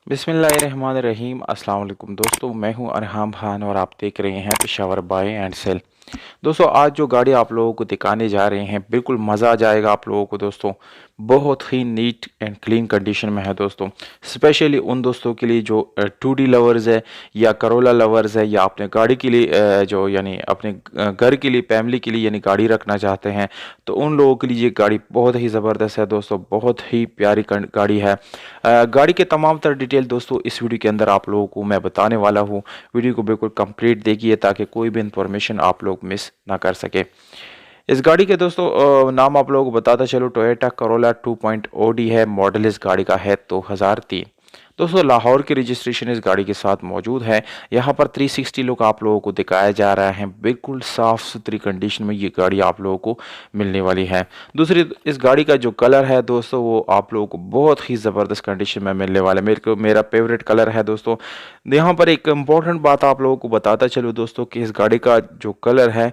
बिस्मिल्लाहिर्रहमानिर्रहीम। अस्सलाम वालेकुम दोस्तों, मैं हूं अरहाम खान और आप देख रहे हैं पेशावर बाय एंड सेल। दोस्तों, आज जो गाड़ी आप लोगों को दिखाने जा रहे हैं, बिल्कुल मज़ा आ जाएगा आप लोगों को दोस्तों। बहुत ही नीट एंड क्लीन कंडीशन में है दोस्तों। स्पेशली उन दोस्तों के लिए जो 2D लवर्स है या करोला लवर्स है, या अपने गाड़ी के लिए जो यानी अपने घर के लिए, फैमिली के लिए यानी गाड़ी रखना चाहते हैं, तो उन लोगों के लिए ये गाड़ी बहुत ही ज़बरदस्त है दोस्तों। बहुत ही प्यारी गाड़ी है। गाड़ी के तमाम तर डिटेल दोस्तों इस वीडियो के अंदर आप लोगों को मैं बताने वाला हूँ। वीडियो को बिल्कुल कंप्लीट देखिए ताकि कोई भी इंफॉर्मेशन आप लोग मिस ना कर सके। इस गाड़ी के दोस्तों नाम आप लोगों को बताता चलो, टोयोटा करोला 2.0 डी है। मॉडल इस गाड़ी का है 2003। दोस्तों, लाहौर की रजिस्ट्रेशन इस गाड़ी के साथ मौजूद है। यहाँ पर 360 लुक आप लोगों को दिखाया जा रहा है। बिल्कुल साफ़ सुथरी कंडीशन में ये गाड़ी आप लोगों को मिलने वाली है। दूसरी, इस गाड़ी का जो कलर है दोस्तों, वो आप लोगों को बहुत ही ज़बरदस्त कंडीशन में मिलने वाला है। मेरा फेवरेट कलर है दोस्तों। यहाँ पर एक इम्पॉर्टेंट बात आप लोगों को बताता चलो दोस्तों कि इस गाड़ी का जो कलर है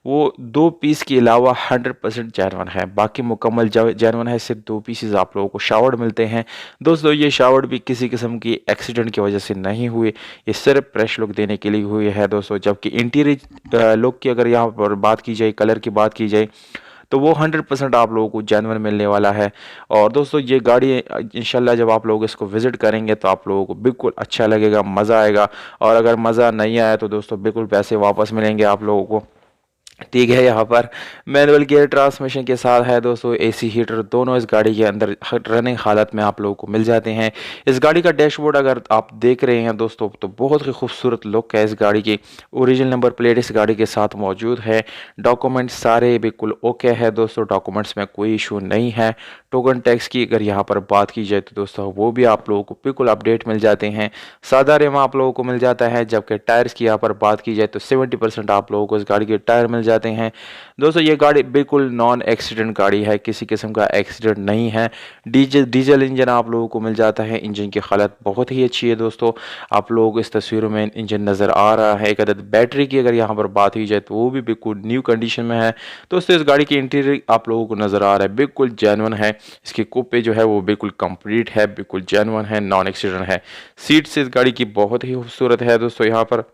वो 2 पीस के अलावा 100% जेन्युइन है। बाकी मुकम्मल जेन्युइन है। सिर्फ 2 पीसेस आप लोगों को शावर्ड मिलते हैं दोस्तों। ये शावर्ड भी किसी किस्म की एक्सीडेंट की वजह से नहीं हुए, ये सिर्फ फ्रेश लुक देने के लिए हुए है दोस्तों। जबकि इंटीरियर लुक की अगर यहाँ पर बात की जाए, कलर की बात की जाए, तो वो 100% आप लोगों को जेन्युइन मिलने वाला है। और दोस्तों, ये गाड़ी इंशाल्लाह जब आप लोग इसको विज़िट करेंगे तो आप लोगों को बिल्कुल अच्छा लगेगा, मज़ा आएगा। और अगर मज़ा नहीं आया तो दोस्तों बिल्कुल पैसे वापस मिलेंगे आप लोगों को। ठीक है। यहाँ पर मैनुअल गियर ट्रांसमिशन के साथ है दोस्तों। एसी हीटर दोनों इस गाड़ी के अंदर रनिंग हालत में आप लोगों को मिल जाते हैं। इस गाड़ी का डैशबोर्ड अगर आप देख रहे हैं दोस्तों, तो बहुत ही खूबसूरत लुक है इस गाड़ी की। ओरिजिनल नंबर प्लेट इस गाड़ी के साथ मौजूद है। डॉक्यूमेंट्स सारे बिल्कुल ओके है दोस्तों। डॉक्यूमेंट्स में कोई इशू नहीं है। टोकन टैक्स की अगर यहाँ पर बात की जाए तो दोस्तों वो भी आप लोगों को बिल्कुल अपडेट मिल जाते हैं। सादा रेम आप लोगों को मिल जाता है। जबकि टायर्स की यहाँ पर बात की जाए तो 70% आप लोगों को इस गाड़ी के टायर मिल जाते हैं दोस्तों। ये गाड़ी बिल्कुल नॉन एक्सीडेंट गाड़ी है, किसी किस्म का एक्सीडेंट नहीं है। डीजल इंजन आप लोगों को मिल जाता है। इंजन की हालत बहुत ही अच्छी है दोस्तों। आप लोगों को इस तस्वीरों में इंजन नज़र आ रहा है। एक अदद बैटरी की अगर यहाँ पर बात की जाए तो वो भी बिल्कुल न्यू कंडीशन में है दोस्तों। इस गाड़ी की इंटीरियर आप लोगों को नज़र आ रहा है, बिल्कुल जेन्युइन है। इसकी कूपे जो है वो बिल्कुल कंप्लीट है, बिल्कुल जेन्युइन है, नॉन एक्सीडेंट है। सीट से इस गाड़ी की बहुत ही खूबसूरत है दोस्तों। यहाँ पर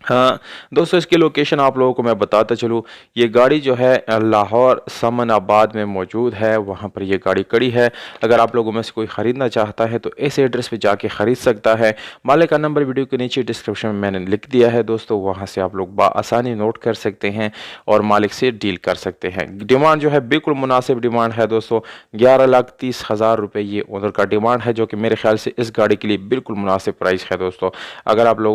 हाँ दोस्तों, इसकी लोकेशन आप लोगों को मैं बताता चलूँ। ये गाड़ी जो है लाहौर समन आबाद में मौजूद है, वहाँ पर ये गाड़ी खड़ी है। अगर आप लोगों में से कोई ख़रीदना चाहता है तो इस एड्रेस पे जाके ख़रीद सकता है। मालिक का नंबर वीडियो के नीचे डिस्क्रिप्शन में मैंने लिख दिया है दोस्तों, वहाँ से आप लोग आसानी नोट कर सकते हैं और मालिक से डील कर सकते हैं। डिमांड जो है बिल्कुल मुनासिब डिमांड है दोस्तों। 11,30,000 रुपये ये ओनर का डिमांड है, जो कि मेरे ख्याल से इस गाड़ी के लिए बिल्कुल मुनासिब प्राइस है दोस्तों। अगर आप लोगों